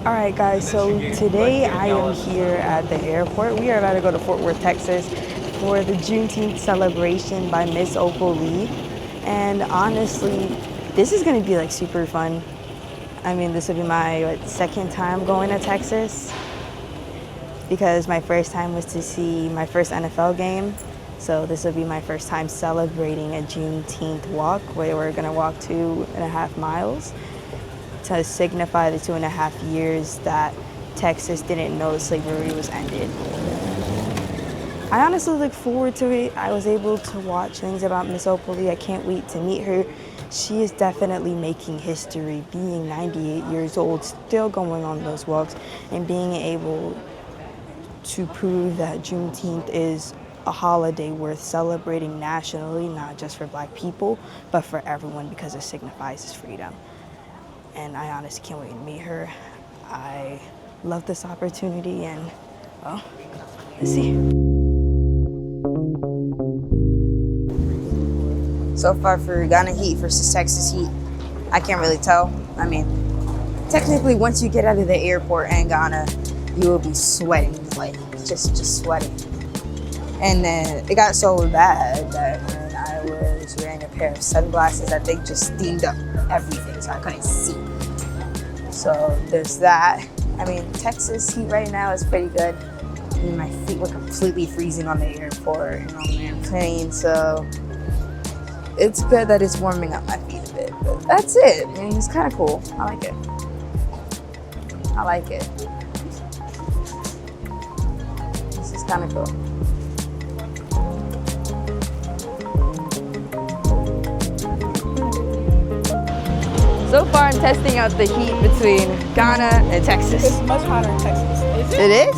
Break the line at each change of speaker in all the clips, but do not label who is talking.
All right, guys, so today I am here at the airport. We are about to go to Fort Worth, Texas for the Juneteenth celebration by Miss Opal Lee. And honestly, this is going to be like super fun. I mean, this will be my second time going to Texas because my first time was to see my first NFL game. So this will be my first time celebrating a Juneteenth walk where we're going to walk 2.5 miles to signify the 2.5 years that Texas didn't know slavery was ended. I honestly look forward to it. I was able to watch things about Miss Opal Lee. I can't wait to meet her. She is definitely making history, being 98 years old, still going on those walks, and being able to prove that Juneteenth is a holiday worth celebrating nationally, not just for Black people, but for everyone because it signifies freedom. And I honestly can't wait to meet her. I love this opportunity and, well, let's see. So far for Ghana Heat versus Texas Heat, I can't really tell. I mean, technically once you get out of the airport in Ghana, you will be sweating, like just sweating. And then it got so bad that when I was wearing a pair of sunglasses, that they just steamed up everything, so I couldn't see. So there's that. I mean, Texas heat right now is pretty good. I mean, my feet were completely freezing on the airport and on the airplane, so it's good that it's warming up my feet a bit. But that's it. I mean, it's kind of cool. I like it. I like it. This is kind of cool. So far, I'm testing out the heat between Ghana and Texas.
It's much hotter in Texas. Is it?
It is?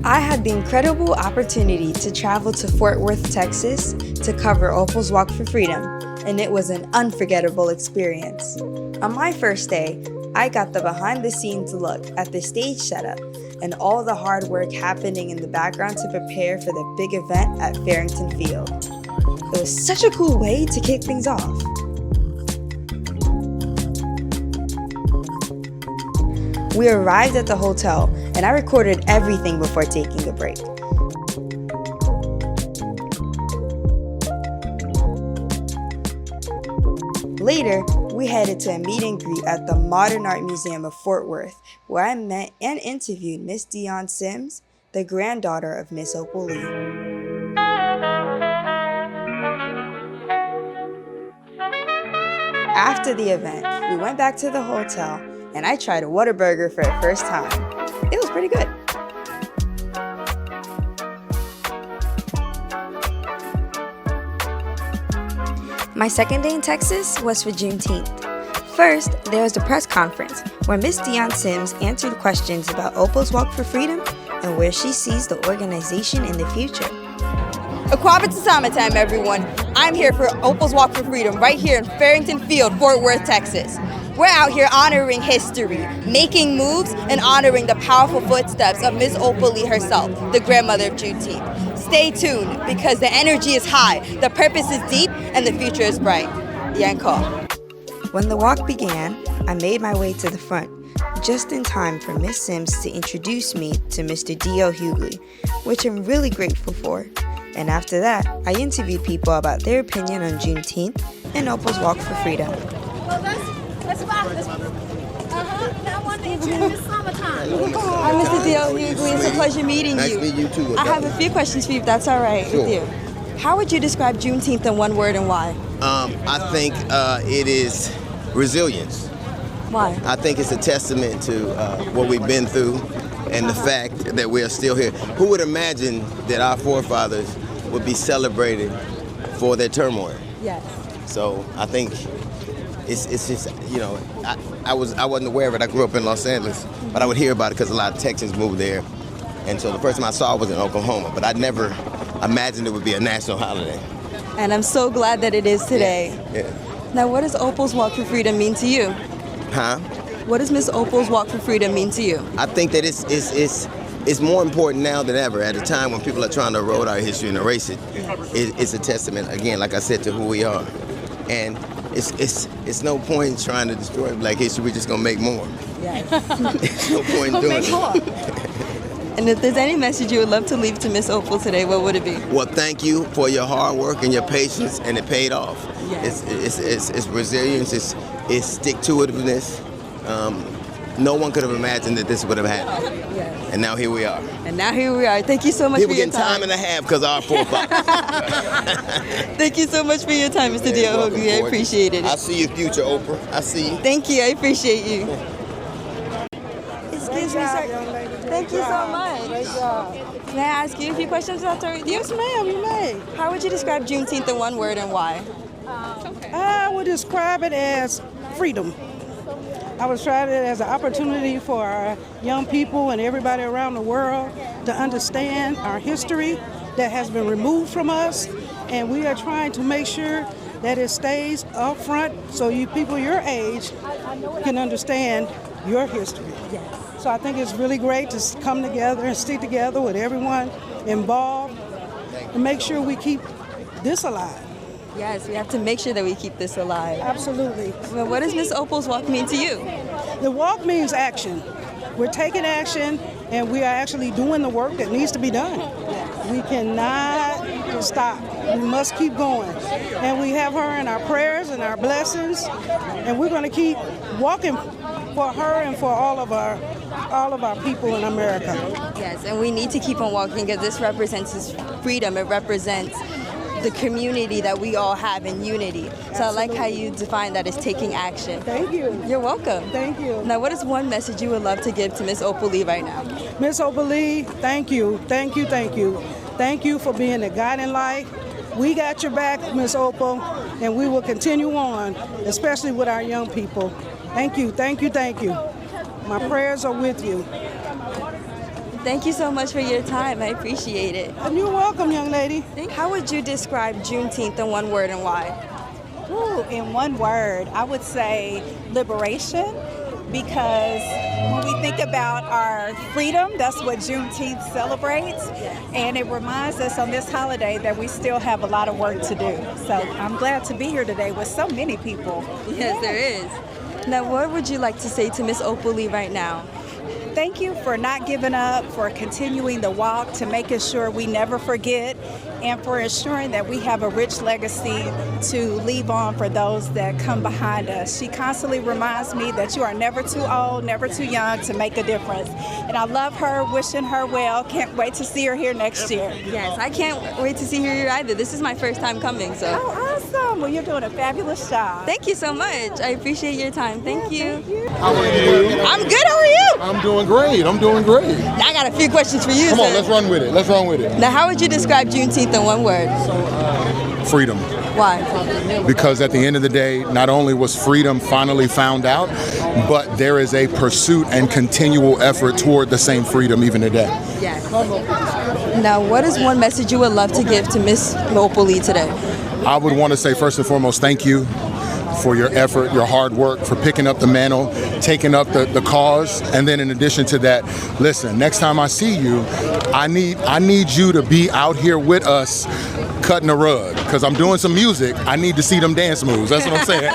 I had the incredible opportunity to travel to Fort Worth, Texas to cover Opal's Walk for Freedom, and it was an unforgettable experience. On my first day, I got the behind-the-scenes look at the stage setup and all the hard work happening in the background to prepare for the big event at Farrington Field. It was such a cool way to kick things off. We arrived at the hotel, and I recorded everything before taking a break. Later, we headed to a meet and greet at the Modern Art Museum of Fort Worth, where I met and interviewed Miss Dion Sims, the granddaughter of Miss Opal Lee. After the event, we went back to the hotel, and I tried a Whataburger for the first time. It was pretty good. My second day in Texas was for Juneteenth. First, there was the press conference where Miss Dion Sims answered questions about Opal's Walk for Freedom and where she sees the organization in the future. Akwabita Summertime, everyone. I'm here for Opal's Walk for Freedom right here in Farrington Field, Fort Worth, Texas. We're out here honoring history, making moves, and honoring the powerful footsteps of Miss Opal Lee herself, the grandmother of Juneteenth. Stay tuned because the energy is high, the purpose is deep, and the future is bright. Yanko. When the walk began, I made my way to the front, just in time for Miss Sims to introduce me to Mr. D.O. Hughley, which I'm really grateful for. And after that, I interviewed people about their opinion on Juneteenth and Opal's Walk for Freedom.
Well, let's rock this. Now I want to introduce summertime.
Hi, Mr. D.O. Hughley. It's a pleasure meeting
Nice
you.
to meet you too.
I have a few questions for you, if that's all right with you. How would you describe Juneteenth in one word and why?
I think it is resilience.
Why?
I think it's a testament to what we've been through and the fact that we are still here. Who would imagine that our forefathers would be celebrated for their turmoil?
Yes.
So I think it's just, you know, I wasn't aware of it. I grew up in Los Angeles, but I would hear about it because a lot of Texans moved there. And so the first time I saw it was in Oklahoma, but I never imagined it would be a national holiday.
And I'm so glad that it is today.
Yeah.
Now, what does Opal's Walk for Freedom mean to you?
Huh?
What does Miss Opal's Walk for Freedom mean to you?
I think that it's more important now than ever. At a time when people are trying to erode our history and erase it, it's a testament, again, like I said, to who we are. And it's no point in trying to destroy Black history. We're just gonna make more.
Yes.
There's no point in doing it.
And if there's any message you would love to leave to Miss Opal today, what would it be?
Well, thank you for your hard work and your patience, and it paid off.
Yes.
It's resilience, it's stick-to-itiveness. No one could have imagined that this would have happened.
Yes.
And now here we are.
And now here we are. Thank you so much
People
for your
getting
time.
time and a half because of our forefathers.
Thank you so much for your time, Mr. Diahogi. I appreciate it.
I see your future, Oprah. I see you.
Thank you. I appreciate you. Excuse me, sir. Thank you so much. May I ask you a few questions, Dr.
Yes, ma'am, you may.
How would you describe Juneteenth in one word and why?
I would describe it as freedom. I would describe it as an opportunity for our young people and everybody around the world to understand our history that has been removed from us, and we are trying to make sure that it stays up front so you people your age can understand your history.
Yes.
So I think it's really great to come together and stick together with everyone involved and make sure we keep this alive.
Yes, we have to make sure that we keep this alive.
Absolutely.
Well, what does Miss Opal's Walk mean to you?
The walk means action. We're taking action and we are actually doing the work that needs to be done. We cannot stop. We must keep going. And we have her in our prayers and our blessings, and we're going to keep walking for her and for all of our people in America.
Yes, and we need to keep on walking because this represents freedom. It represents the community that we all have in unity. So I like how you define that as taking action.
Thank you.
You're welcome.
Thank you.
Now, what is one message you would love to give to Miss Opal Lee right now?
Miss Opal Lee, thank you, thank you, thank you. Thank you for being a guiding light. We got your back, Miss Opal, and we will continue on, especially with our young people. Thank you, thank you, thank you. My prayers are with you.
Thank you so much for your time. I appreciate it.
And you're welcome, young lady.
How would you describe Juneteenth in one word and why?
Ooh, in one word, I would say liberation, because when we think about our freedom, that's what Juneteenth celebrates, and it reminds us on this holiday that we still have a lot of work to do. So I'm glad to be here today with so many people.
Yes, there is. Now, what would you like to say to Miss Opal Lee right now?
Thank you for not giving up, for continuing the walk, to making sure we never forget, and for ensuring that we have a rich legacy to leave on for those that come behind us. She constantly reminds me that you are never too old, never too young to make a difference. And I love her, wishing her well. Can't wait to see her here next year.
Yes, I can't wait to see her here either. This is my first time coming, so.
Oh, awesome. Well, you're doing a fabulous job.
Thank you so much. I appreciate your time. Thank you.
How are you?
I'm good. How are you?
I'm doing great. I'm doing great.
I got a few questions for you,
Come on,
sir.
let's run with it. Let's run with it.
Now, how would you describe Juneteenth in one word?
Freedom.
Why?
Because at the end of the day, not only was freedom finally found out, but there is a pursuit and continual effort toward the same freedom even today.
Yes. Now, what is one message you would love to give to Miss Opal Lee today?
I would want to say first and foremost, thank you for your effort, your hard work, for picking up the mantle, taking up the cause, and then in addition to that, listen, next time I see you, I need you to be out here with us cutting a rug, because I'm doing some music. I need to see them dance moves. That's what I'm saying.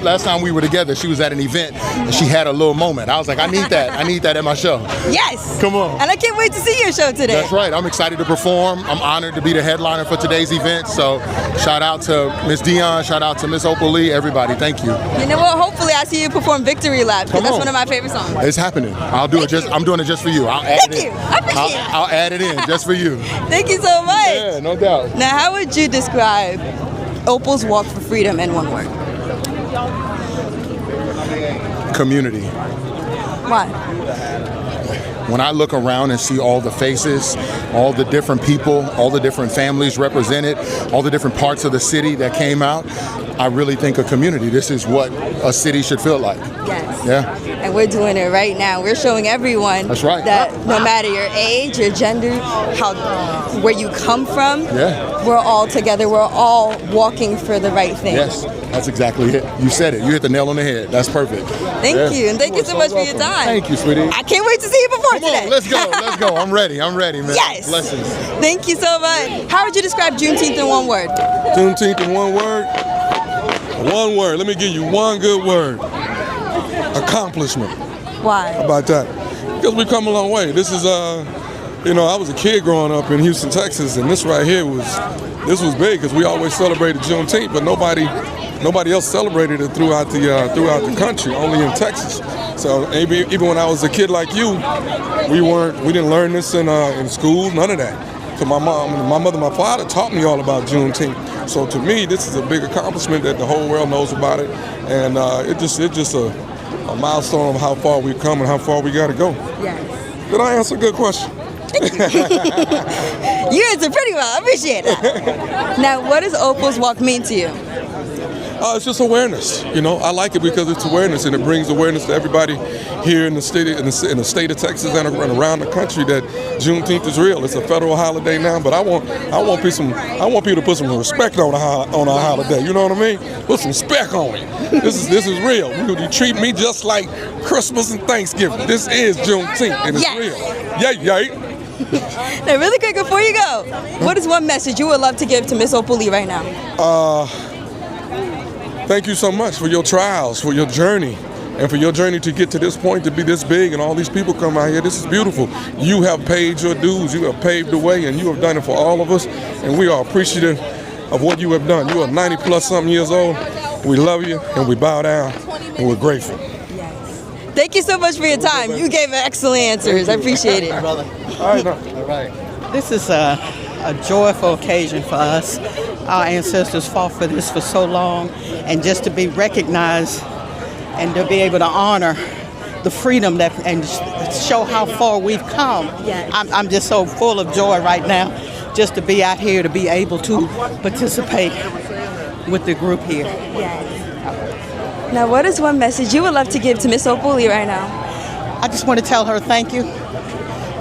Last time we were together, she was at an event and she had a little moment. I was like, I need that at my show.
Yes.
Come on.
And I can't wait to see your show today.
That's right. I'm excited to perform. I'm honored to be the headliner for today's event. So shout out to Miss Dion, shout out to Miss Opal Lee, everybody. Thank you.
You know what? Hopefully I see you perform Victory Lap, because
Come
that's
on.
one of my favorite songs.
It's happening. I'm doing it just for you. I'll add
Thank
it
you.
in.
I appreciate it.
I'll add it in just for you.
Thank you so much.
Yeah, no doubt.
Now, how would you describe Opal's Walk for Freedom in one word?
Community.
Why?
When I look around and see all the faces, all the different people, all the different families represented, all the different parts of the city that came out, I really think a community. This is what a city should feel like.
Yes.
Yeah.
And we're doing it right now. We're showing everyone
That's right.
that no matter your age, your gender, where you come from, we're all together. We're all walking for the right thing.
Yes, that's exactly it. You said it. You hit the nail on the head. That's perfect.
Thank you, and thank you so much for your time.
Thank you, sweetie.
I can't wait to see you perform
Come
today.
on, let's go. Let's go. I'm ready, man.
Yes.
Blessings.
Thank you so much. How would you describe Juneteenth in one word?
Juneteenth in one word? One word. Let me give you one good word. Accomplishment.
Why?
How about that? Because we've come a long way. This is, I was a kid growing up in Houston, Texas, and this right here was big because we always celebrated Juneteenth, but nobody else celebrated it throughout the country, only in Texas. So even when I was a kid like you, we didn't learn this in school, none of that. So my mother, my father taught me all about Juneteenth. So to me, this is a big accomplishment that the whole world knows about it, and it's just a milestone of how far we've come and how far we got to go.
Yes.
Did I answer a good question?
You answered pretty well. I appreciate that. Now, what does Opal's Walk mean to you?
It's just awareness. I like it because it's awareness, and it brings awareness to everybody here in the state of Texas and around the country that Juneteenth is real. It's a federal holiday now, but I want people to put some respect on our holiday. You know what I mean? Put some spec on it. This is real. You treat me just like Christmas and Thanksgiving. This is Juneteenth, and it's real. Yay.
Now, really quick before you go, what is one message you would love to give to Miss Opal Lee right now?
Thank you so much for your trials, for your journey, and for your journey to get to this point, to be this big, and all these people come out here. This is beautiful. You have paid your dues. You have paved the way, and you have done it for all of us, and we are appreciative of what you have done. You are 90-plus-something years old. We love you, and we bow down, and we're grateful.
Thank you so much for your time. You gave excellent answers. I appreciate it.
All right.
This is a joyful occasion for us. Our ancestors fought for this for so long, and just to be recognized and to be able to honor the freedom and show how far we've come.
Yes.
I'm just so full of joy right now just to be out here, to be able to participate with the group here.
Yes. Now, what is one message you would love to give to Miss Opal Lee right now?
I just want to tell her thank you.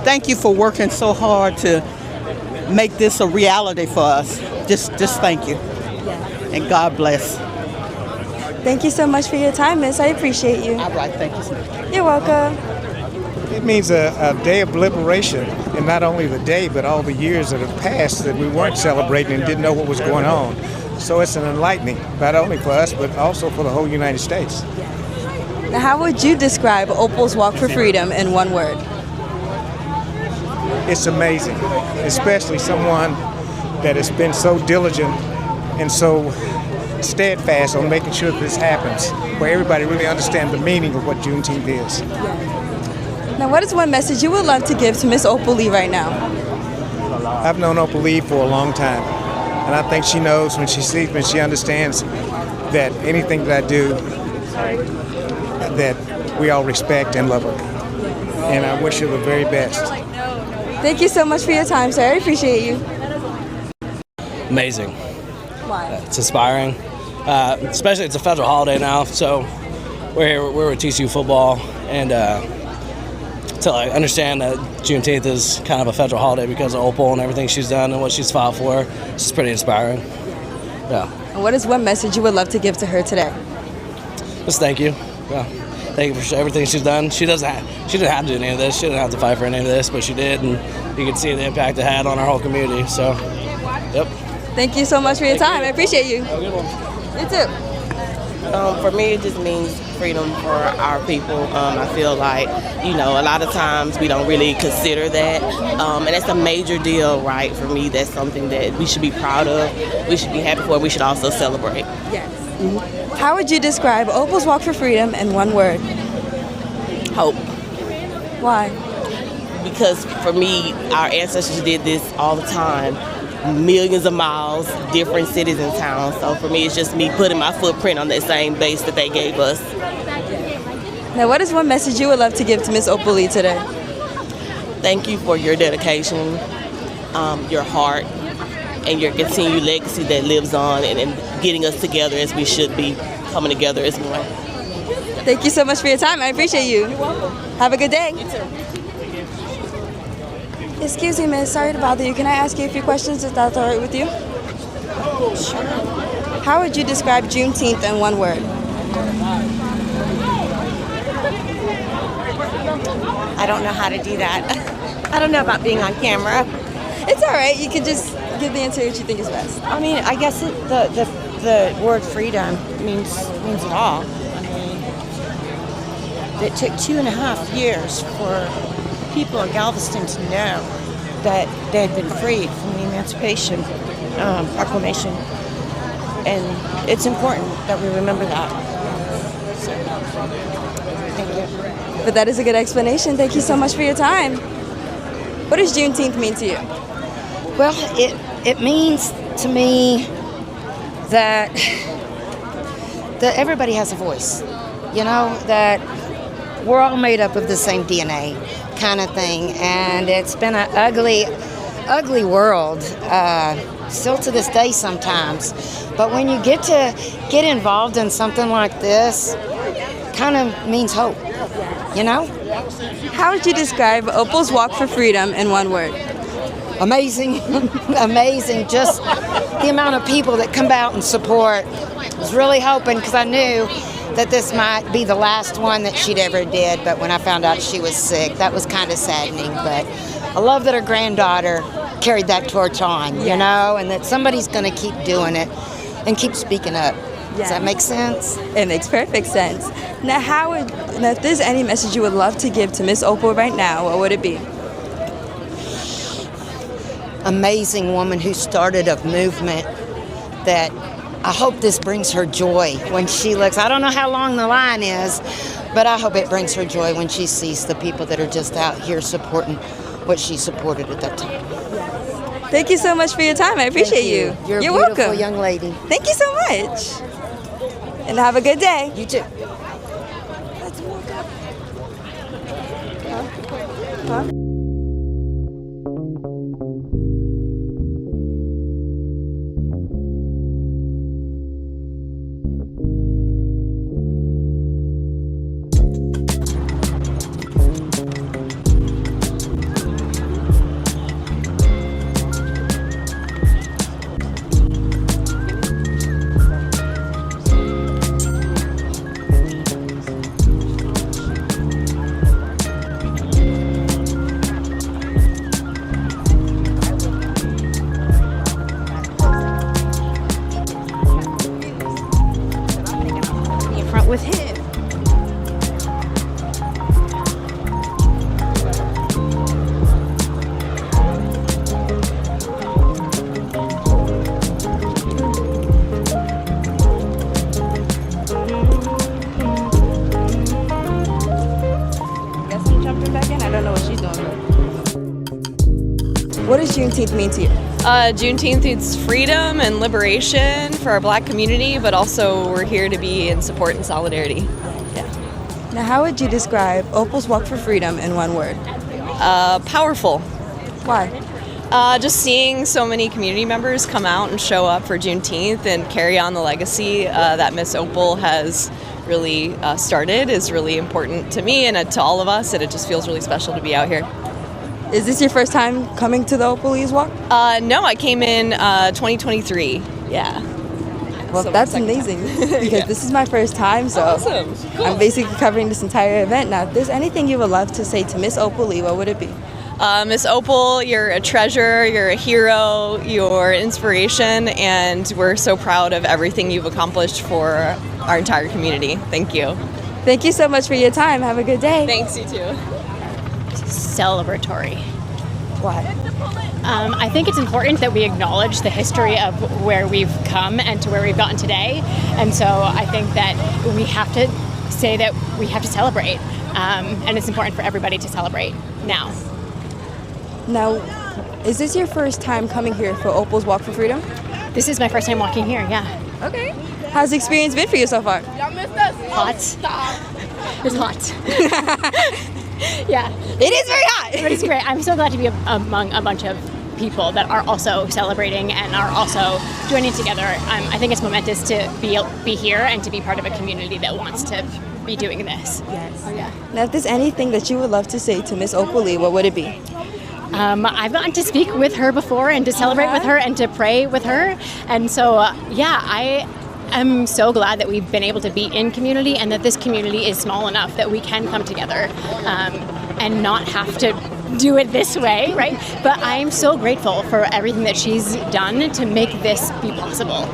Thank you for working so hard to make this a reality for us. Just thank you.
Yes.
And God bless.
Thank you so much for your time, Miss. I appreciate you.
All right, thank you so much.
You're welcome.
It means a day of liberation, and not only the day, but all the years that have passed that we weren't celebrating and didn't know what was going on. So it's an enlightening, not only for us, but also for the whole United States.
Now, how would you describe Opal's Walk for Freedom in one word?
It's amazing, especially someone that has been so diligent and so steadfast on making sure that this happens, where everybody really understands the meaning of what Juneteenth is.
Now, what is one message you would love to give to Miss Opal Lee right now?
I've known Opal Lee for a long time, and I think she knows when she sees me, she understands that anything that I do, that we all respect and love her. And I wish her the very best.
Thank you so much for your time, sir. I appreciate you.
Amazing.
Why?
It's inspiring. Especially it's a federal holiday now, so we're here. We're with TCU football, and to understand that Juneteenth is kind of a federal holiday because of Opal and everything she's done and what she's fought for. It's just pretty inspiring. Yeah.
And what is one message you would love to give to her today?
Just thank you. Yeah. Thank you for everything she's done. She didn't have to do any of this. She didn't have to fight for any of this, but she did, and you can see the impact it had on our whole community. So, yep.
Thank you so much for your time. I appreciate you.
Have a good one.
You too.
For me, it just means freedom for our people. I feel like, a lot of times we don't really consider that. And that's a major deal, right? For me, that's something that we should be proud of. We should be happy for. We should also celebrate.
Yes. How would you describe Opal's Walk for Freedom in one word?
Hope.
Why?
Because for me, our ancestors did this all the time. Millions of miles, different cities and towns. So for me, it's just me putting my footprint on that same base that they gave us.
Now, what is one message you would love to give to Miss Opal Lee today?
Thank you for your dedication, your heart, and your continued legacy that lives on and getting us together as we should be, coming together as one.
Thank you so much for your time. I appreciate you.
You're welcome.
Have a good day.
You too.
Excuse me, miss. Sorry to bother you. Can I ask you a few questions if that's all right with you?
Sure.
How would you describe Juneteenth in one word?
I don't know how to do that. I don't know about being on camera.
It's all right. You can just give the answer what you think is best.
I mean, I guess the word freedom means it all. I mean, it took 2.5 years for people in Galveston to know that they had been freed from the Emancipation Proclamation, and it's important that we remember that. So, thank you.
But that is a good explanation. Thank you so much for your time. What does Juneteenth mean to you?
Well, it means to me that everybody has a voice, that we're all made up of the same DNA kind of thing, and it's been an ugly world, still to this day sometimes, but when you get involved in something like this, kind of means hope,
How would you describe Opal's Walk for Freedom in one word?
Amazing. Amazing. Just the amount of people that come out and support. I was really hoping, because I knew that this might be the last one that she'd ever did, but when I found out she was sick, that was kind of saddening. But I love that her granddaughter carried that torch on, and that somebody's going to keep doing it and keep speaking up. Does that make sense?
It makes perfect sense. Now, if there's any message you would love to give to Miss Opal right now, what would it be?
Amazing woman who started a movement that I hope this brings her joy when she looks. I don't know how long the line is, but I hope it brings her joy when she sees the people that are just out here supporting what she supported at that time.
Thank you so much for your time. I appreciate you.
You're a
You're
beautiful
welcome.
young lady.
Thank you so much. And have a good day.
You too.
Let's walk up. Huh?
With him.
Guess I'm jumping back in. I don't know what she's doing. What does Juneteenth mean to you?
Juneteenth is freedom and liberation for our Black community, but also we're here to be in support and solidarity.
Now, how would you describe Opal's Walk for Freedom in one word?
Powerful.
Why?
Just seeing so many community members come out and show up for Juneteenth and carry on the legacy that Miss Opal has really started is really important to me and to all of us, and it just feels really special to be out here.
Is this your first time coming to the Opalese Walk?
No, I came in 2023. Yeah.
Well,
So
that's
second
amazing
time.
because
Yeah.
this is my first time, so
Awesome. Cool.
I'm basically covering this entire event. Now, if there's anything you would love to say to Miss Opal Lee, what would it be?
Miss Opal, you're a treasure, you're a hero, you're an inspiration, and we're so proud of everything you've accomplished for our entire community. Thank you.
Thank you so much for your time. Have a good day.
Thanks, you too.
Celebratory.
Why?
I think it's important that we acknowledge the history of where we've come and to where we've gotten today. And so I think that we have to say that we have to celebrate. And it's important for everybody to celebrate now.
Now, is this your first time coming here for Opal's Walk for Freedom?
This is my first time walking here, yeah.
Okay. How's the experience been for you so far?
Hot. It's hot. Yeah.
It is very hot.
But it's great. I'm so glad to be among a bunch of people that are also celebrating and are also joining together. I think it's momentous to be here and to be part of a community that wants to be doing this.
Yes.
Yeah.
Now, if there's anything that you would love to say to Miss Opal Lee, what would it be?
I've gotten to speak with her before and to celebrate with her and to pray with her. And so, I am so glad that we've been able to be in community and that this community is small enough that we can come together and not have to do it this way, right? But I am so grateful for everything that she's done to make this be possible.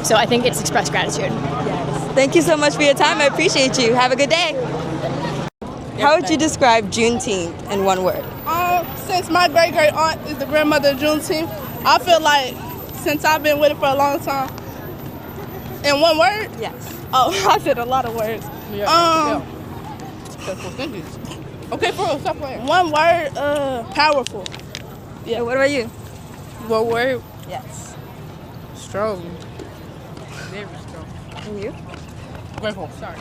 So I think it's expressed gratitude.
Yes. Thank you so much for your time. I appreciate you. Have a good day. How would you describe Juneteenth in one word?
Since my great aunt is the grandmother of Juneteenth, I feel like since I've been with it for a long time, in one word?
Yes.
Oh, I said a lot of words. Okay, stop playing. One word, powerful.
Yeah. What about you?
One word?
Yes.
Strong. Very strong.
And you?
Grateful. Sorry.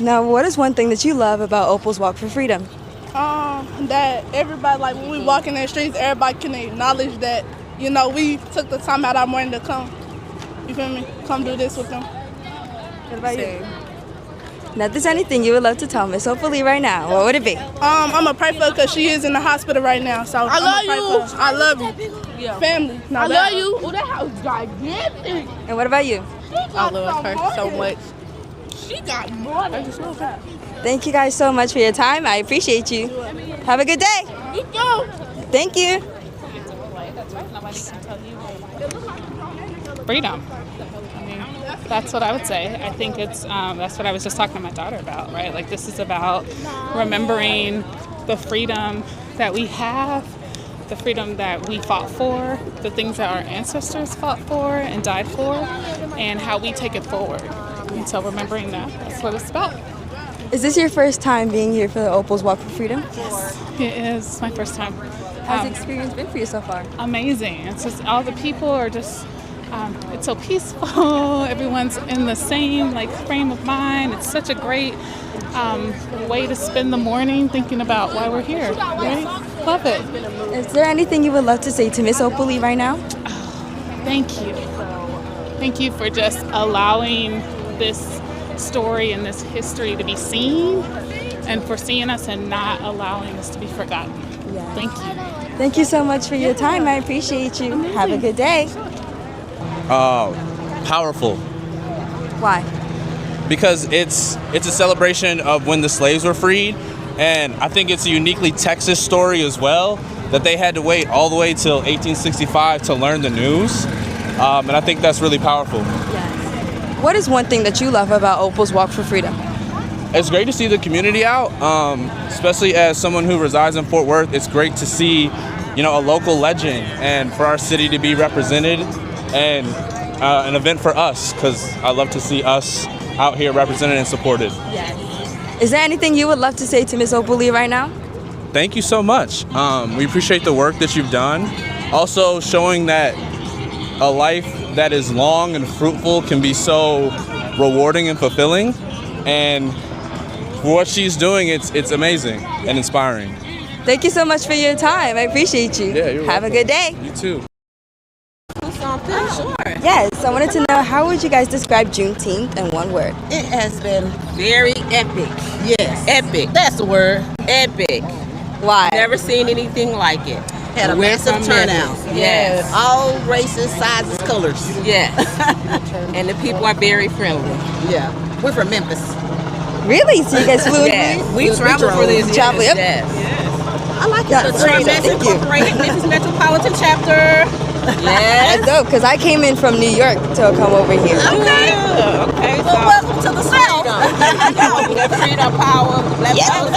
Now, what is one thing that you love about Opal's Walk for Freedom?
That everybody, like when we walk in the streets, everybody can acknowledge that, you know, we took the time out of our morning to come. You feel me? Come do this with them.
What about you? Now, if there's anything you would love to tell Miss Opal Lee right now, what would it be?
I'm gonna pray for her because she is in the hospital right now. So I love you. I love you. Yeah. Family.
I love you. Oh, that house gigantic.
And what about you?
I love her so much.
She got more than
Thank you guys so much for your time. I appreciate you. Have a good day.
You too.
Thank you.
Freedom. I mean, that's what I would say. I think it's that's what I was just talking to my daughter about, right? Like, this is about remembering the freedom that we have, the freedom that we fought for, the things that our ancestors fought for and died for, and how we take it forward. And so remembering that's what it's about.
Is this your first time being here for the Opal's Walk for Freedom?
Yes, it is. It's my first time.
How's the experience been for you so far?
Amazing. It's just all the people are just, it's so peaceful. Everyone's in the same frame of mind. It's such a great way to spend the morning thinking about why we're here. Right? Love it.
Is there anything you would love to say to Miss Opal Lee right now?
Thank you. Thank you for just allowing this story and this history to be seen, and for seeing us and not allowing us to be forgotten.
Yes.
Thank you.
Thank you so much for your time. I appreciate you.
Amazing.
Have a good day.
Powerful.
Why?
Because it's a celebration of when the slaves were freed, and I think it's a uniquely Texas story as well, that they had to wait all the way till 1865 to learn the news, and I think that's really powerful.
What is one thing that you love about Opal's Walk for Freedom?
It's great to see the community out, especially as someone who resides in Fort Worth. It's great to see, a local legend, and for our city to be represented, and an event for us, because I love to see us out here represented and supported.
Yes. Is there anything you would love to say to Miss Opal Lee right now?
Thank you so much. We appreciate the work that you've done. Also showing that a life that is long and fruitful can be so rewarding and fulfilling. And for what she's doing, it's amazing and inspiring.
Thank you so much for your time. I appreciate you.
Yeah, you're
Have
welcome.
a good day.
You too.
Sure.
Yes, I wanted to know, how would you guys describe Juneteenth in one word?
It has been very epic. Yes. Epic. That's the word. Epic.
Why?
Never seen anything like it. Had a
We're
massive
from
turnout.
Memphis.
Yes. All races, sizes, colors. Yes.
And the people are very friendly.
Yeah. We're from Memphis.
Really? So you guys flew in
Yes.
here?
We traveled for this.
Travel, yep.
Yes.
I like
Yeah,
it.
thank you.
Incorporated Memphis Metropolitan Chapter.
That's dope, because I came in from New York to come over here.
Okay.
Okay.
Well, welcome to the South.
That freedom power. Black power.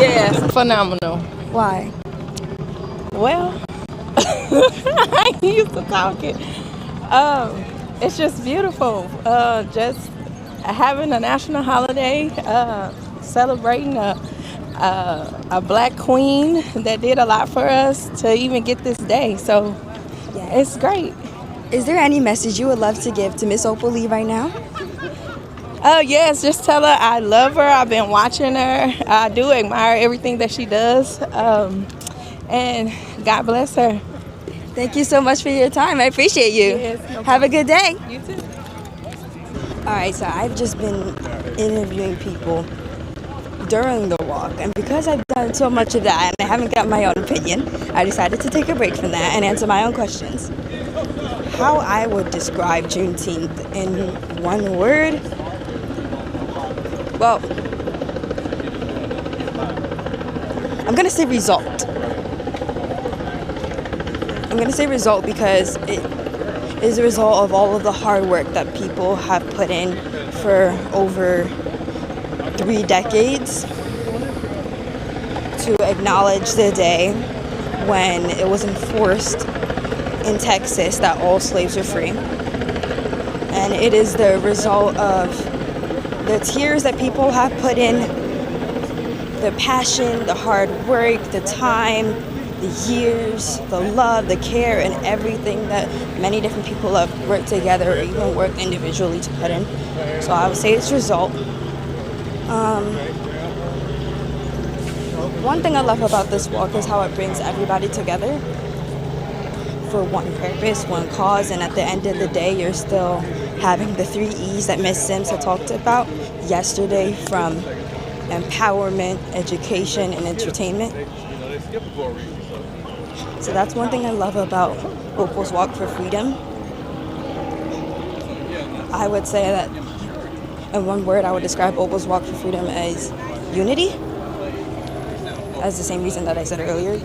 Yes.
Phenomenal.
Why?
Well, I ain't used to talking. It's just beautiful. Just having a national holiday, celebrating a black queen that did a lot for us to even get this day. So it's great.
Is there any message you would love to give to Miss Opal Lee right now?
Oh yes, just tell her I love her. I've been watching her. I do admire everything that she does. And God bless her.
Thank you so much for your time. I appreciate you.
Yes, no
Have a
problem.
good day.
You too.
All right, so I've just been interviewing people during the walk, and because I've done so much of that and I haven't got my own opinion, I decided to take a break from that and answer my own questions. How I would describe Juneteenth in one word? Well, I'm gonna say result. I'm gonna say result because it is a result of all of the hard work that people have put in for over 3 decades to acknowledge the day when it was enforced in Texas that all slaves are free. And it is the result of the tears that people have put in, the passion, the hard work, the time, the years, the love, the care, and everything that many different people have worked together or even worked individually to put in. So I would say it's result. One thing I love about this walk is how it brings everybody together for one purpose, one cause, and at the end of the day, you're still having the 3 E's that Ms. Sims had talked about yesterday, from empowerment, education, and entertainment. So that's one thing I love about Opal's Walk for Freedom. I would say that in one word, I would describe Opal's Walk for Freedom as unity. That's the same reason that I said earlier.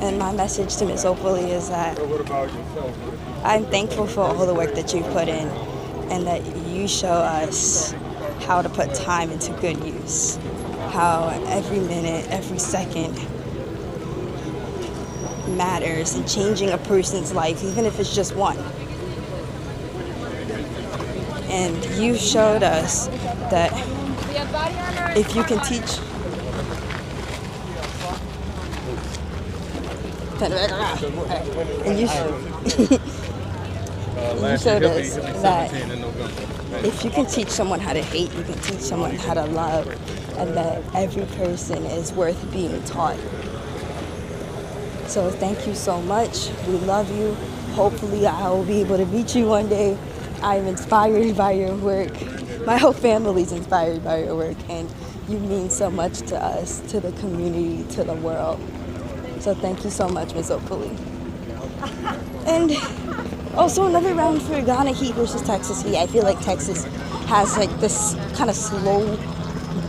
And my message to Ms. Opal is that I'm thankful for all the work that you've put in and that you show us how to put time into good use. How every minute, every second matters in changing a person's life, even if it's just one. And you showed us that if you can teach and you showed us that if you can teach someone how to hate, you can teach someone how to love, and that every person is worth being taught. So thank you so much. We love you. Hopefully I will be able to meet you one day. I'm inspired by your work. My whole family's inspired by your work, and you mean so much to us, to the community, to the world. So thank you so much, Ms. Opal. And also another round for Ghana Heat versus Texas Heat. I feel like Texas has like this kind of slow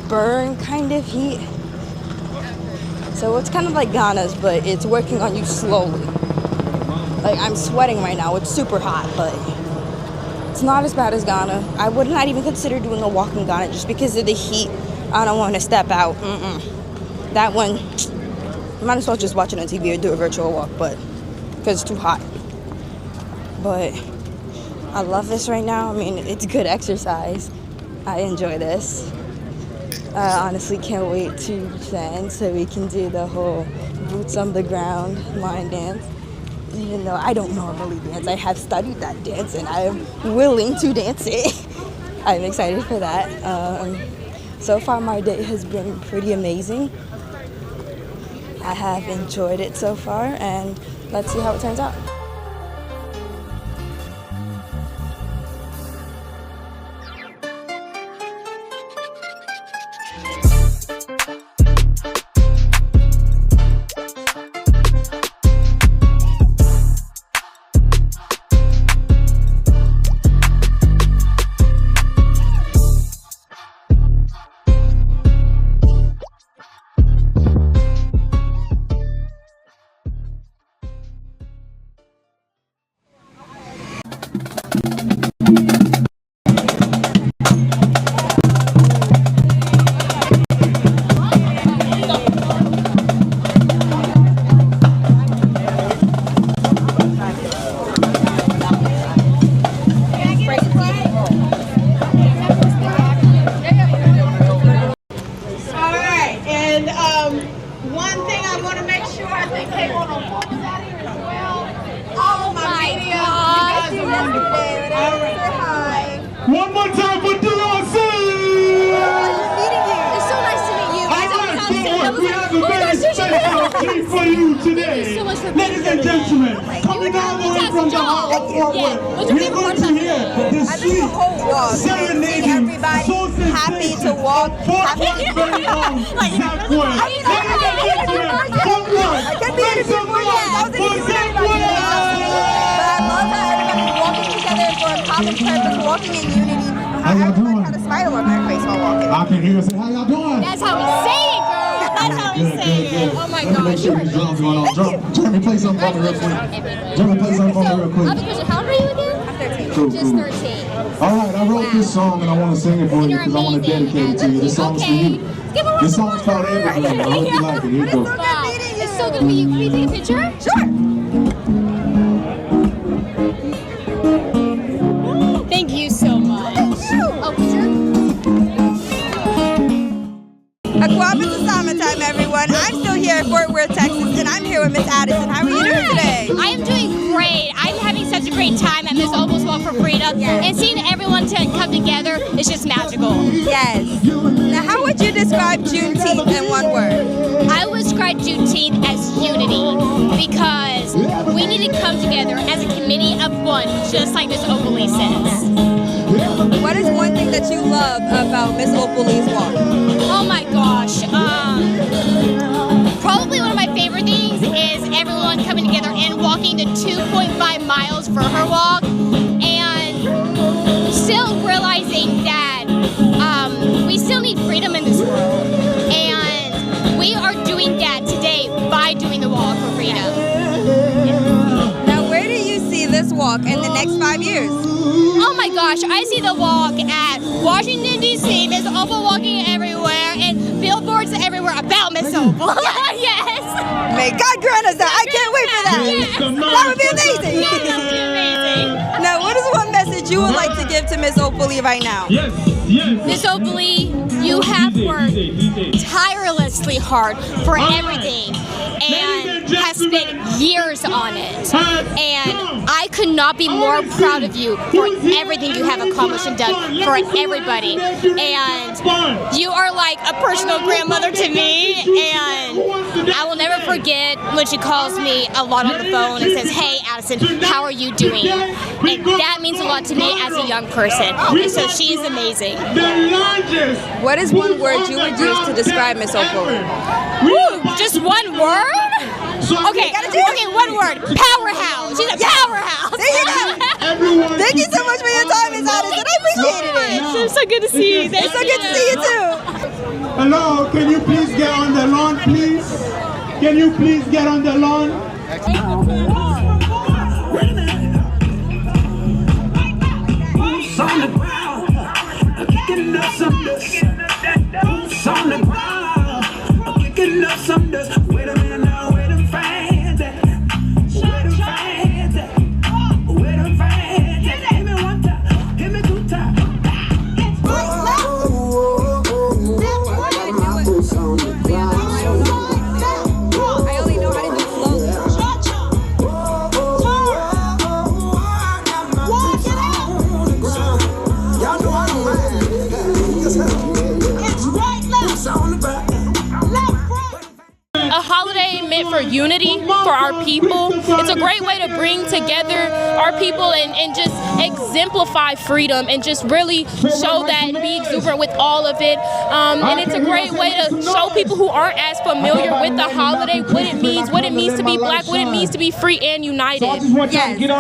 burn kind of heat. So it's kind of like Ghana's, but it's working on you slowly. Like I'm sweating right now. It's super hot, but it's not as bad as Ghana. I would not even consider doing a walk in Ghana just because of the heat. I don't want to step out. That one, might as well just watch it on TV or do a virtual walk, but because it's too hot. But I love this right now. I mean, it's good exercise. I enjoy this. I honestly can't wait to then so we can do the whole boots on the ground line dance. Even though I don't normally dance, I have studied that dance and I am willing to dance it. I'm excited for that. So far my day has been pretty amazing. I have enjoyed it so far, and let's see how it turns out.
One more time for DRC!
It's so nice to meet you.
All right, we have a ready for you today.
Thank you so much for being
Ladies
here
and
today.
gentlemen, coming all the way from the heart of Fort
Yeah. What's
Worth,
your
we're
favorite
going
part
to hear the
I think the
sweet,
whole walk, seeing
serenading,
everybody happy to walk, happy.
very own Zach Wood. Ladies and gentlemen, Fort Worth,
I couldn't be any
make some
more yet. I was
noise for Zach Wood.
But I love how everybody's walking together for a common purpose, walking in unity. How everybody had a smile on their face while walking.
I can hear us. How y'all doing?
That's how we say it, girl. That's how we say it. Oh my
Let me make
gosh.
sure these drums going on. Jeremy, play something for me real quick. Jeremy, play something for me real
I have a
quick.
question. How old are you again? I'm 13.
Cool,
Just
cool.
13.
All right, I wrote this song and I want to sing it for you because I want to dedicate it to you. This song's for you. This song's called Evergreen. I hope you like it. Here you go.
Wow. It's so good to meet you. Can we take a picture? Sure. Thank you so much. Oh, picture?
Aquapa's summertime, everyone. I'm still here at Fort Worth, Texas, and I'm here with Miss Addison. How are you doing today?
I am doing great. I'm having such a great time at Miss Opal's Walk for Freedom, and seeing everyone come together is just magical.
Yes. Now, how would you describe Juneteenth in one word?
I would describe Juneteenth as unity because we need to come together as a committee of one, just like Miss Opal Lee says.
What is one thing that you love about Miss Opal Lee's walk?
Oh my gosh. Probably one of my favorite things is everyone coming together and walking the 2.5 miles for her walk, and still realizing that we still need freedom in this world, and we are doing that today by doing the walk for freedom.
Now, where do you see this walk in the next 5 years?
Oh my gosh, I see the walk at Washington, D.C., Miss Opal walking everywhere, and billboards everywhere about Miss Opal. Yes!
May God grant us that. I can't wait for that.
Yes.
That would be amazing.
Yeah, that would be amazing.
Now, what is one message you would like to give to Miss Opal Lee right now?
Miss Opal Lee, you have worked tirelessly hard for everything and have spent years on it. And I could not be more proud of you for everything you have accomplished and done for everybody. And you are like a personal grandmother to me, and I will never forget when she calls me a lot on the phone and says, "Hey Addison, how are you doing?" And that means a lot to me as a young person. And so she is amazing.
What is one word you would use to describe Miss Opal?
Woo, just one word? Okay, one word. Powerhouse. She's a powerhouse.
There you go. Thank you so much for your time, Miss Addison. I appreciated it.
It's so good to see you.
It's so good to see you too.
Hello, can you please get on the lawn, please? Can you please get on the lawn?
Boots on the ground, kicking up some dust. Boots on the ground, kicking up some dust. Wait a minute now, where them fans at? Where them fans at? Where them fans at? Give me one time, give me two times.
I only know how to do slowly.
A holiday meant for unity, for our people. It's a great way to bring together our people and just exemplify freedom and just really show that and be exuberant with all of it. And it's a great way to show people who aren't as familiar with the holiday what it means to be black, what it means to be free and united.
Yes,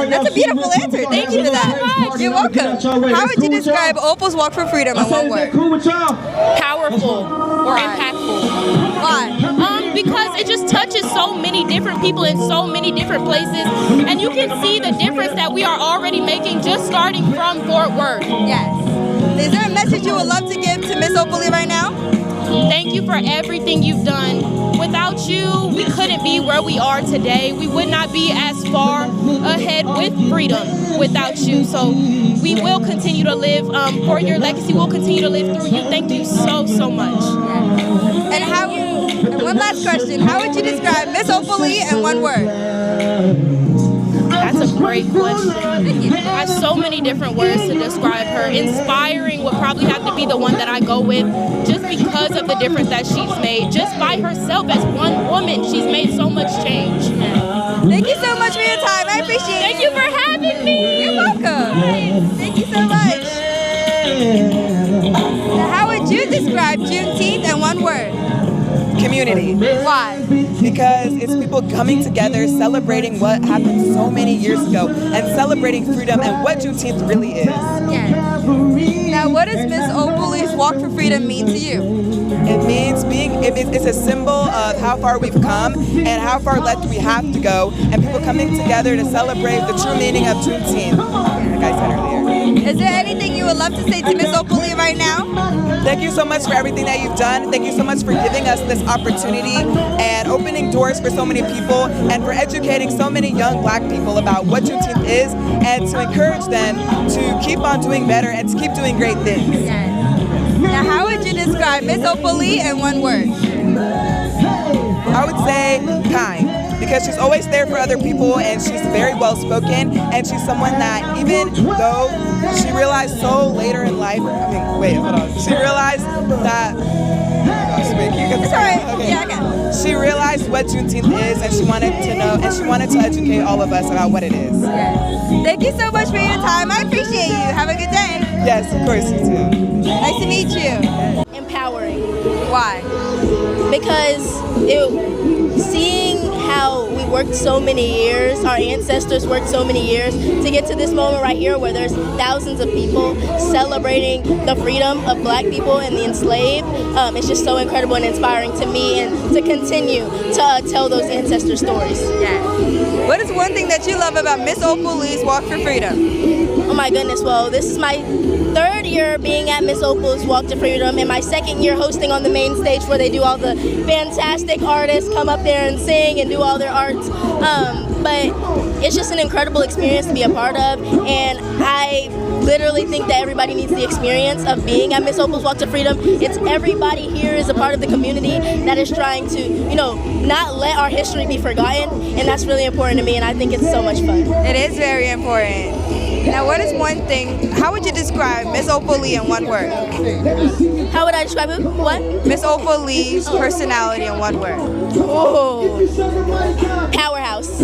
that's a beautiful answer. Thank you for that. You're welcome. How would you describe Opal's Walk for Freedom in one word?
Powerful or impactful.
Why?
Because it just touches so many different people in so many different places, and you can see the difference that we are already making just starting from Fort Worth.
Yes. Is there a message you would love to give to Miss Opal Lee right now?
Thank you for everything you've done. Without you, we couldn't be where we are today. We would not be as far ahead with freedom without you. So we will continue to live for your legacy. We'll continue to live through you. Thank you so, so much.
And one last question. How would you describe Miss Opal Lee in one word?
That's a great question. I have so many different words to describe her. Inspiring would probably have to be the one that I go with, just because of the difference that she's made. Just by herself as one woman, she's made so much change.
Thank you so much for your time. I appreciate it.
Thank you for having me.
You're welcome. Thank you so much. Now, how would you describe Juneteenth in one word?
Community.
Why?
Because it's people coming together, celebrating what happened so many years ago, and celebrating freedom and what Juneteenth really is.
Yes. Now, what does Miss Opal's Walk for Freedom mean to you?
It means it's a symbol of how far we've come and how far left we have to go, and people coming together to celebrate the true meaning of Juneteenth, like I said earlier.
Is there anything you would love to say to Miss Opal right now?
Thank you so much for everything that you've done. Thank you so much for giving us this opportunity and opening doors for so many people and for educating so many young Black people about what Juneteenth is and to encourage them to keep on doing better and to keep doing great things.
Yes. Now, how would you describe Miss Opal in one word?
I would say kind, because she's always there for other people and she's very well spoken, and she's someone that even though she realized so later in life, she realized that,
it's all right. Okay. Yeah, okay.
She realized what Juneteenth is, and she wanted to know, and she wanted to educate all of us about what it is.
Yes. Thank you so much for your time. I appreciate you. Have a good day.
Yes, of course, you too.
Nice to meet you.
Empowering.
Why?
Because seeing how we worked so many years, our ancestors worked so many years to get to this moment right here where there's thousands of people celebrating the freedom of Black people and the enslaved. It's just so incredible and inspiring to me, and to continue to tell those ancestor stories.
Yeah. What is one thing that you love about Miss Opal's Walk for Freedom?
Oh my goodness, well, this is my third year being at Miss Opal's Walk to Freedom, and my second year hosting on the main stage where they do all the fantastic artists come up there and sing and do all their arts. But it's just an incredible experience to be a part of, and I literally think that everybody needs the experience of being at Miss Opal's Walk to Freedom. It's everybody here is a part of the community that is trying to, not let our history be forgotten, and that's really important to me, and I think it's so much fun.
It is very important. Now, what is one thing, how would you describe Miss Opal in one word?
How would I describe who? What?
Miss Opal's personality in one word.
Oh, powerhouse.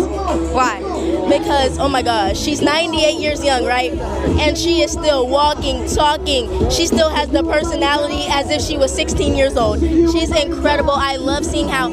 Why?
Because, oh my gosh, she's 98 years young, right? And she is still walking, talking. She still has the personality as if she was 16 years old. She's incredible. I love seeing how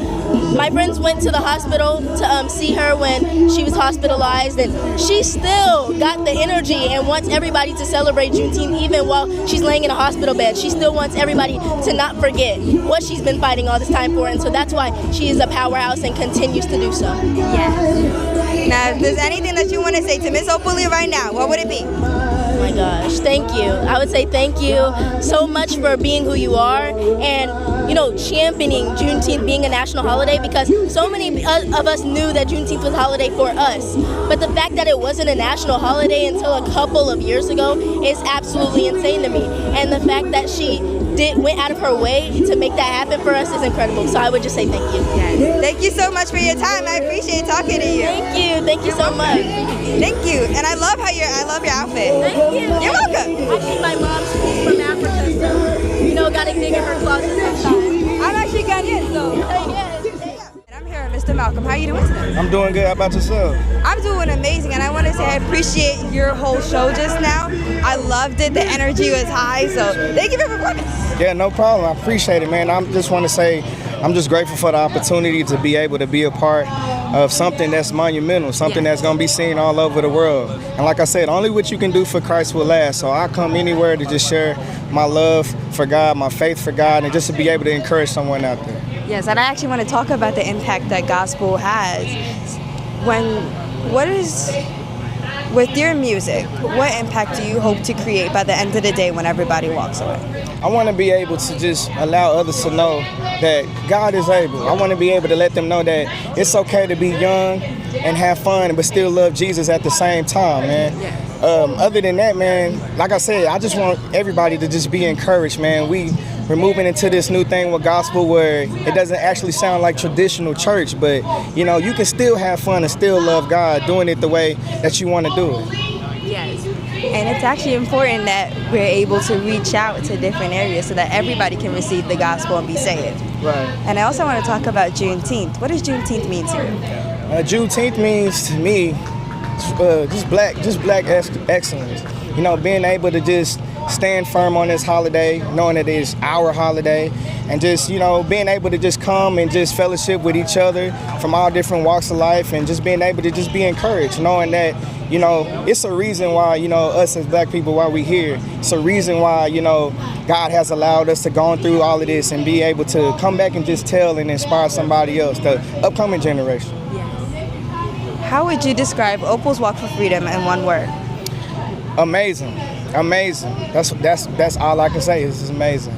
my friends went to the hospital to see her when she was hospitalized, and she still got the energy and wants everybody to celebrate Juneteenth even while she's laying in a hospital bed. She still wants everybody to not forget what she's been fighting all this time for, and so that's why she is a powerhouse and continues to do so.
Yes. Now, if there's anything that you want to say to Miss Opal right now, what would it be?
Oh my gosh, thank you. I would say thank you so much for being who you are, and championing Juneteenth being a national holiday, because so many of us knew that Juneteenth was a holiday for us, but the fact that it wasn't a national holiday until a couple of years ago is absolutely insane to me, and the fact that she went out of her way to make that happen for us is incredible. So I would just say thank you.
Yes. Thank you so much for your time. I appreciate talking to you.
Thank you so much.
Thank you, and I love your outfit.
Thank you.
You're welcome.
Actually, my mom's from Africa, so gotta dig in her closet sometimes.
I'm actually Ghanaian, so. And I'm here with Mr. Malcolm. How are you doing today?
I'm doing good. How about yourself?
I'm doing amazing, and I want to say I appreciate your whole show just now. I loved it. The energy was high, so thank you for performing.
Yeah, no problem. I appreciate it, man. I just want to say I'm just grateful for the opportunity to be able to be a part of something that's monumental, something that's going to be seen all over the world. And like I said, only what you can do for Christ will last. So I come anywhere to just share my love for God, my faith for God, and just to be able to encourage someone out there.
Yes, and I actually want to talk about the impact that gospel has. With your music, what impact do you hope to create by the end of the day when everybody walks away?
I want to be able to just allow others to know that God is able. I want to be able to let them know that it's okay to be young and have fun but still love Jesus at the same time, man. Other than that, man, like I said, I just want everybody to just be encouraged, man. We're moving into this new thing with gospel where it doesn't actually sound like traditional church, but you know, you can still have fun and still love God doing it the way that you want to do it.
Yes. And it's actually important that we're able to reach out to different areas so that everybody can receive the gospel and be saved.
Right.
And I also want to talk about Juneteenth. What does Juneteenth mean to you?
Juneteenth means to me just black excellence. You know, being able to just stand firm on this holiday, knowing that it's our holiday, and just, you know, being able to just come and just fellowship with each other from all different walks of life, and just being able to just be encouraged, knowing that, you know, it's a reason why, you know, us as black people, why we here. It's a reason why, you know, God has allowed us to go through all of this and be able to come back and just tell and inspire somebody else, the upcoming generation.
How would you describe Opal's Walk for Freedom in one word?
Amazing. Amazing. That's all I can say. It's amazing.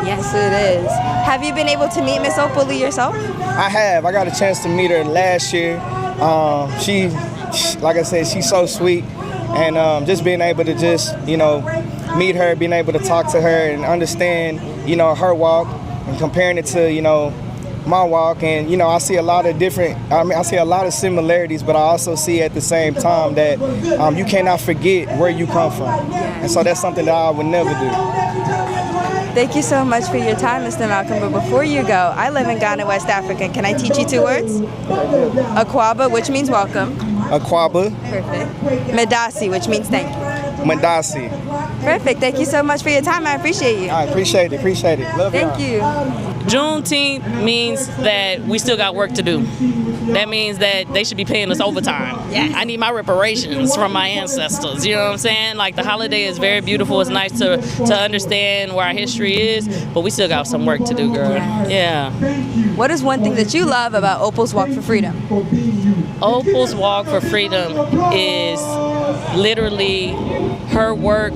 Yes, it is. Have you been able to meet Miss Opal Lee yourself?
I have. I got a chance to meet her last year. She, like I said, she's so sweet, and just being able to just, you know, meet her, being able to talk to her and understand, you know, her walk and comparing it to, you know, my walk, and you know, I see a lot of similarities, but I also see at the same time that you cannot forget where you come from, and so that's something that I would never do.
Thank you so much for your time, Mr. Malcolm. But before you go, I live in Ghana, West Africa. Can I teach you 2 words? Akwaba, which means welcome.
Akwaba.
Perfect. Medasi, which means thank you.
Medasi.
Perfect. Thank you so much for your time. I appreciate you.
I appreciate it. Love
Thank
y'all.
you.
Juneteenth means that we still got work to do. That means that they should be paying us overtime. Yes. I need my reparations from my ancestors. You know what I'm saying? Like, the holiday is very beautiful. It's nice to understand where our history is, but we still got some work to do, girl. Yeah.
What is one thing that you love about Opal's Walk for Freedom?
Opal's Walk for Freedom is literally her work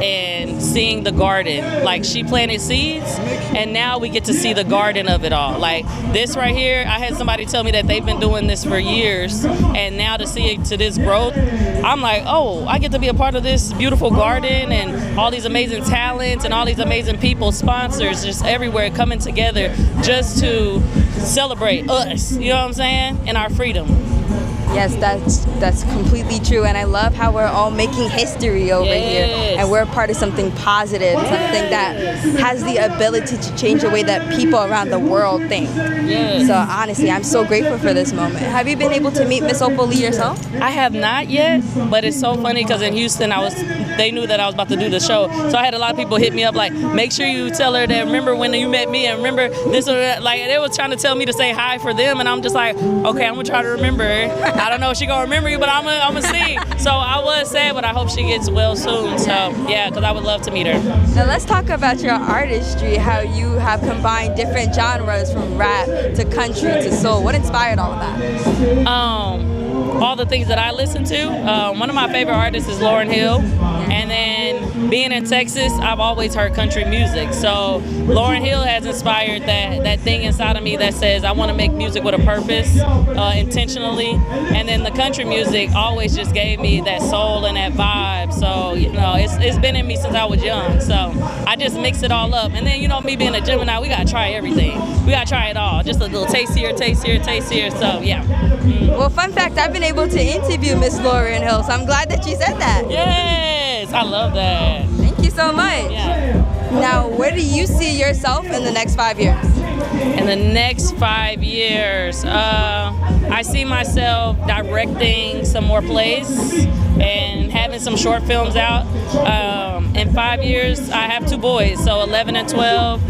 and seeing the garden. Like, she planted seeds, and now we get to see the garden of it all. Like, this right here, I had somebody tell me that they've been doing this for years, and now to see it to this growth, I'm like, oh, I get to be a part of this beautiful garden and all these amazing talents and all these amazing people, sponsors, just everywhere coming together just to celebrate us, you know what I'm saying, and our freedom.
Yes, that's completely true, and I love how we're all making history over here, and we're a part of something positive, something that has the ability to change the way that people around the world think.
Yes.
So honestly, I'm so grateful for this moment. Have you been able to meet Miss Opal Lee yourself?
I have not yet, but it's so funny because in Houston, they knew that I was about to do the show, so I had a lot of people hit me up like, make sure you tell her that remember when you met me and remember this or that. Like, they were trying to tell me to say hi for them, and I'm just like, okay, I'm gonna try to remember. I don't know if she gonna remember you, but I'm gonna see. So I was sad, but I hope she gets well soon. So yeah, because I would love to meet her.
Now let's talk about your artistry, how you have combined different genres from rap to country to soul. What inspired all of that?
All the things that I listen to. One of my favorite artists is Lauryn Hill. And then being in Texas, I've always heard country music. So Lauryn Hill has inspired that thing inside of me that says I want to make music with a purpose, intentionally. And then the country music always just gave me that soul and that vibe. So, you know, it's been in me since I was young. So I just mix it all up. And then, you know, me being a Gemini, we got to try everything. We got to try it all. Just a little taste here, taste here, taste here. So, yeah.
Well, fun fact, I've been able to interview Miss Lauryn Hill, so I'm glad that you said that.
Yes, I love that.
Thank you so much.
Yeah.
Now, where do you see yourself in the next 5 years?
In the next 5 years, I see myself directing some more plays and having some short films out. In 5 years, I have 2 boys, so 11 and 12.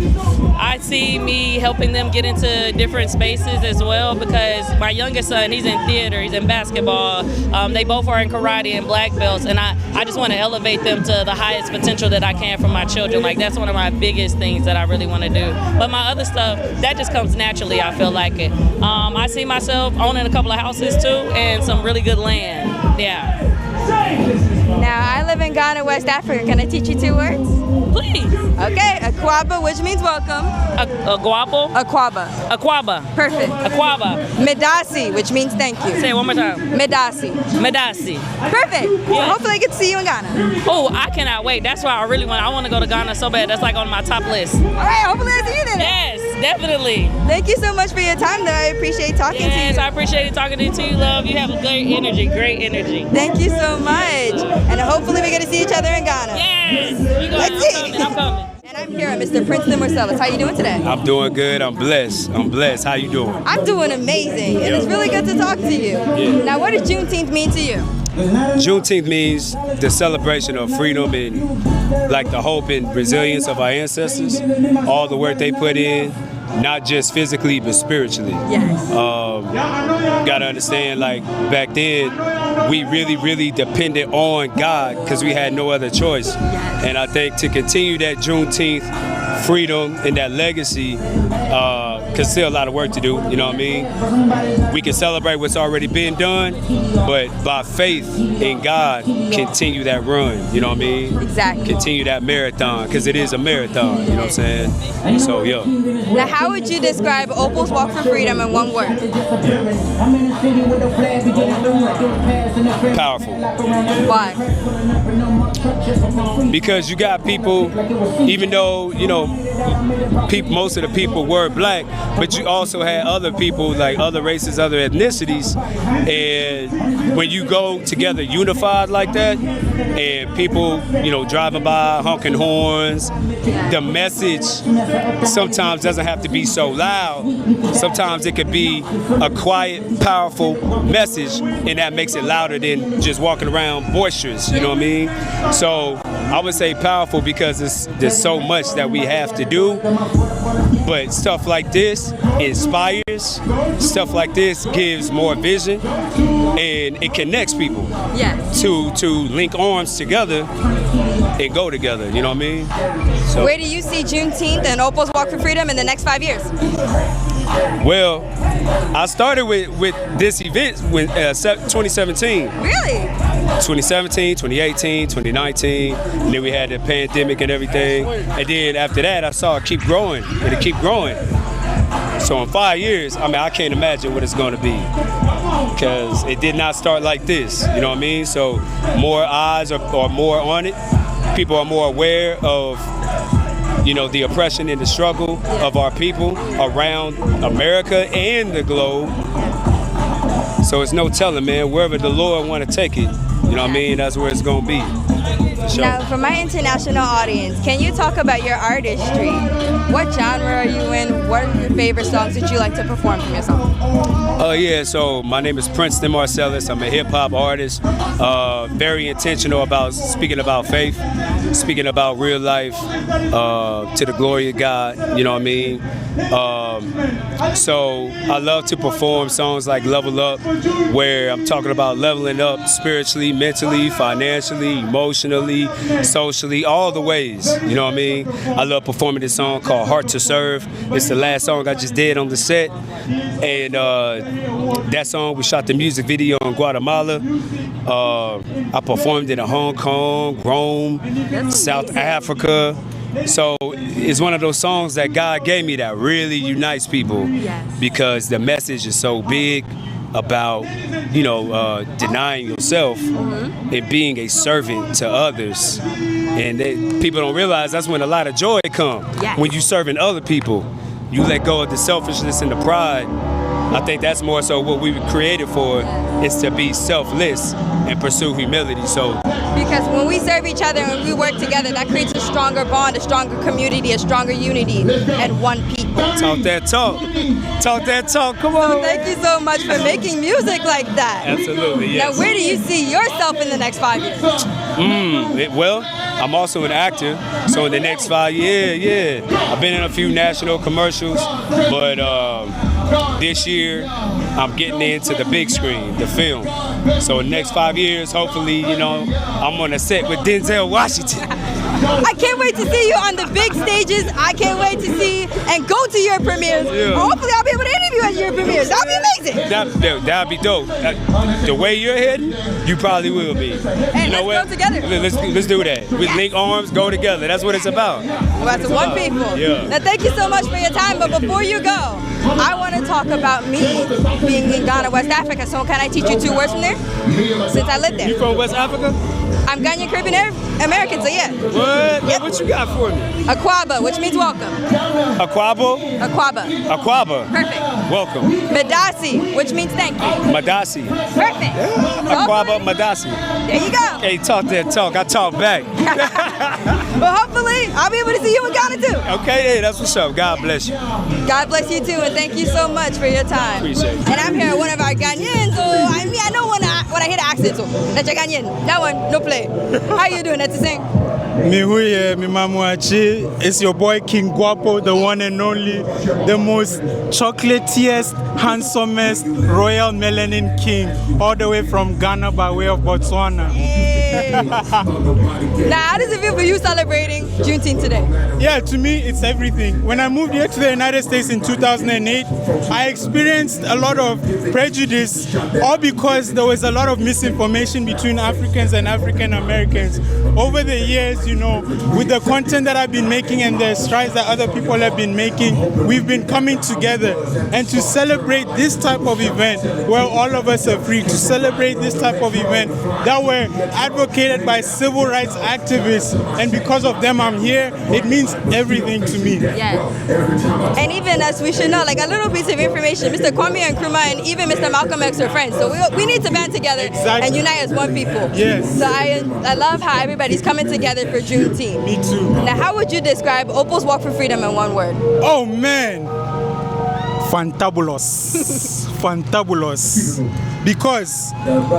I see me helping them get into different spaces as well, because my youngest son, he's in theater, he's in basketball. They both are in karate and black belts, and I just want to elevate them to the highest potential that I can for my children. Like, that's one of my biggest things that I really want to do. But my other stuff, that just comes naturally, I feel like it. I see myself owning a couple of houses too, and some really good land. Yeah.
Now, I live in Ghana, West Africa. Can I teach you 2 words?
Please.
Okay, Akwaba, which means welcome.
Aguapo?
Akwaba.
Aquaba.
Perfect.
Aquaba.
Medasi, which means thank you.
Say it one more time.
Medasi.
Medasi.
Perfect.
Yeah.
Hopefully I get to see you in Ghana.
Oh, I cannot wait. That's why I want to go to Ghana so bad. That's like on my top list.
All right, hopefully I see you then.
Yes, definitely.
Thank you so much for your time, though. I appreciate talking to you.
Yes, I appreciate talking to you too, love. You have a great energy, great energy.
Thank you so much. And hopefully we get to see each other in Ghana.
Yes.
Let's see.
I'm coming.
And I'm here with Mr. Princeton Marcellus. How you doing today?
I'm doing good. I'm blessed. How you doing?
I'm doing amazing. And it's really good to talk to you.
Yeah.
Now, what does Juneteenth mean to you?
Juneteenth means the celebration of freedom and like the hope and resilience of our ancestors, all the work they put in, not just physically but spiritually.
Yes.
Gotta understand, like back then, we really depended on God because we had no other choice.
Yes.
And I think to continue that Juneteenth freedom and that legacy, because still a lot of work to do, you know what I mean? We can celebrate what's already been done, but by faith in God, continue that run, you know what I mean?
Exactly.
Continue that marathon, because it is a marathon, you know what I'm saying? So, yeah.
Now, how would you describe Opal's Walk for Freedom in one word?
Powerful.
Why?
Because you got people, even though, you know, most of the people were black, but you also had other people, like other races, other ethnicities, and when you go together unified like that, and people, you know, driving by, honking horns, the message sometimes doesn't have to be so loud. Sometimes it could be a quiet, powerful message, and that makes it louder than just walking around boisterous, you know what I mean? So I would say powerful because there's so much that we have to do, but stuff like this inspires, stuff like this gives more vision, and it connects people.
Yes.
To link arms together and go together, you know what I mean? So,
where do you see Juneteenth and Opal's Walk for Freedom in the next 5 years?
well, I started with this event when 2017.
Really?
2017, 2018, 2019, and then we had the pandemic and everything. And then after that, I saw it keep growing, and it keep growing. So in 5 years, I mean, I can't imagine what it's going to be, because it did not start like this, you know what I mean? So more eyes are more on it. People are more aware of, you know, the oppression and the struggle of our people around America and the globe. So it's no telling, man, wherever the Lord want to take it, you know what I mean, that's where it's going to be. Sure.
Now, for my international audience, can you talk about your artistry? What genre are you in? What are your favorite songs that you like to perform from your song?
Yeah, so my name is Princeton Marcellus. I'm a hip-hop artist, very intentional about speaking about faith, speaking about real life, to the glory of God, you know what I mean? So I love to perform songs like Level Up, where I'm talking about leveling up spiritually, mentally, financially, emotionally, socially, all the ways, you know what I mean? I love performing this song called Heart to Serve. It's the last song I just did on the set, and that song, we shot the music video in Guatemala. I performed it in Hong Kong, Rome, South Africa. So it's one of those songs that God gave me that really unites people, because the message is so big about, you know, denying yourself and being a servant to others. And people don't realize that's when a lot of joy comes. When you serving other people, you let go of the selfishness and the pride. I think that's more so what we were created for, is to be selfless and pursue humility. So,
because when we serve each other and we work together, that creates a stronger bond, a stronger community, a stronger unity, and one people.
Talk that talk. Talk that talk. Come on.
So thank you so much for making music like that.
Absolutely, yes.
Now, where do you see yourself in the next 5 years?
Well, I'm also an actor, so in the next 5 years, I've been in a few national commercials, but this year I'm getting into the big screen, the film. So in the next 5 years, hopefully, you know, I'm on a set with Denzel Washington.
I can't wait wait to see you on the big stages. I can't wait to see and go to your premieres.
Yeah.
Hopefully I'll be able to interview at your premieres. That'll be amazing.
That'd be dope. The way you're heading, you probably will be.
Hey,
you know
let's go together.
Let's do that. We link arms, go together. That's what it's about.
Well, that's one people.
Yeah.
Now, thank you so much for your time. But before you go, I want to talk about me being in Ghana, West Africa. So can I teach you 2 words from there? Since I live there.
You from West Africa?
I'm Ghanaian Caribbean American, so yeah.
What? Yep. What you got for me?
Akwaba, which means welcome.
Akwabo?
Akwaba.
Akwaba.
Perfect.
Welcome.
Madasi, which means thank you.
Madasi.
Perfect.
Akwaba Madasi.
There you go.
Hey, talk that talk. I talk back.
Well, hopefully, I'll be able to see you in Ghana too.
Okay, hey, that's what's up. God bless you.
God bless you too, and thank you so much for your time.
Appreciate it.
And I'm here with one of our Ghanaians. So I know when I hear the accent, so that's a Ghanaian. That one, no play. How you doing? That's the same.
Mihuye, Mimamuachi, it's your boy King Guapo, the one and only, the most chocolatiest, handsomest, royal melanin king, all the way from Ghana by way of Botswana.
Hey. Now, how does it feel for you celebrating Juneteenth today?
Yeah, to me, it's everything. When I moved here to the United States in 2008, I experienced a lot of prejudice, all because there was a lot of misinformation between Africans and African Americans. Over the years, you know, with the content that I've been making and the strides that other people have been making, we've been coming together. And to celebrate this type of event, where all of us are free, to celebrate this type of event that were advocated by civil rights activists, and because of them I'm here, it means everything to me.
Yes. And even as we should know, like a little piece of information, Mr. Kwame Nkrumah and even Mr. Malcolm X are friends. So we need to band together and unite as one people.
Yes.
So I love how everybody's coming together for Juneteenth.
Me too.
Now, how would you describe Opal's Walk for Freedom in one word?
Oh man, fantabulous. Fantabulous. Because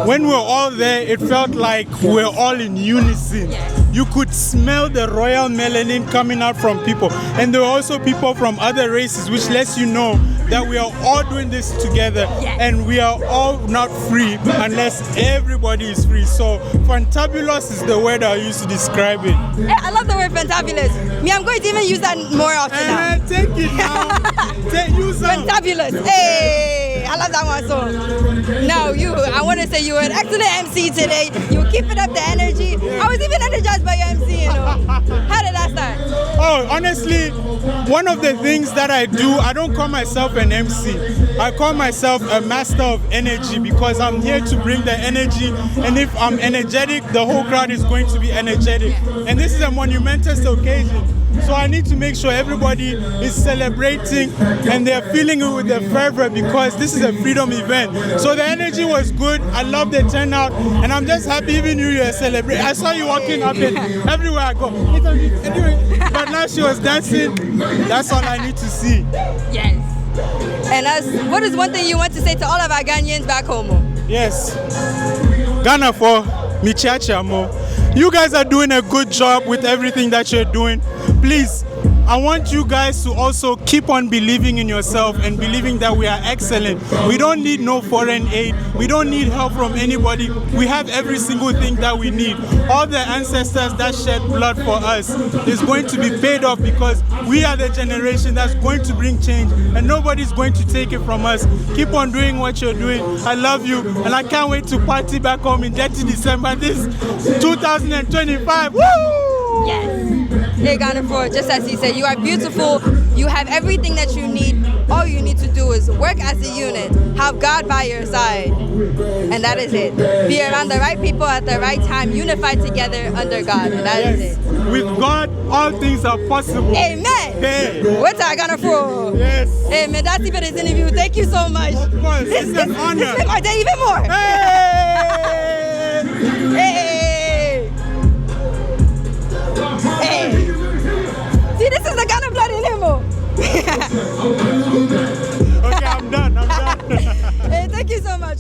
when we're all there, it felt like we're all in unison. You could smell the royal melanin coming out from people. And there were also people from other races, which lets you know that we are all doing this together. And we are all not free unless everybody is free. So fantabulous is the word I use to describe it.
Hey, I love the word fantabulous. Me, I'm going to even use that more often now.
Take it now. Use that.
Fantabulous. Hey, I love that one so. No, I want to say you were an excellent MC today. You were keeping up the energy. I was even energized by your MC, you know. How did that start?
Oh, honestly, one of the things that I do, I don't call myself an MC. I call myself a master of energy, because I'm here to bring the energy. And if I'm energetic, the whole crowd is going to be energetic. And this is a monumentous occasion. So I need to make sure everybody is celebrating and they're feeling it with the fervor, because this is a freedom event. So the energy was good. I love the turnout, and I'm just happy even you're celebrating. I saw you walking up and everywhere I go. Anyway, but now she was dancing. That's all I need to see.
Yes. And what is one thing you want to say to all of our Ghanaians back home?
Yes. Ghana for Michiachamo. You guys are doing a good job with everything that you're doing. Please, I want you guys to also keep on believing in yourself and believing that we are excellent. We don't need no foreign aid. We don't need help from anybody. We have every single thing that we need. All the ancestors that shed blood for us is going to be paid off, because we are the generation that's going to bring change, and nobody's going to take it from us. Keep on doing what you're doing. I love you, and I can't wait to party back home in 30 December this 2025. Woo!
Yes. Hey, Ghana, for just as he said, you are beautiful. You have everything that you need. All you need to do is work as a unit, have God by your side, and that is it. Be around the right people at the right time, unified together under God, and that is it.
With God, all things are possible.
Amen.
Hey.
What's I gonna for?
Yes.
Hey, man, that's even this interview. Thank you so much.
Of course, it's an honor.
This made my day even more.
Hey.
Hey. Hey. See, this is the Ghana blood in him.
Okay, I'm done.
Hey, thank you so much.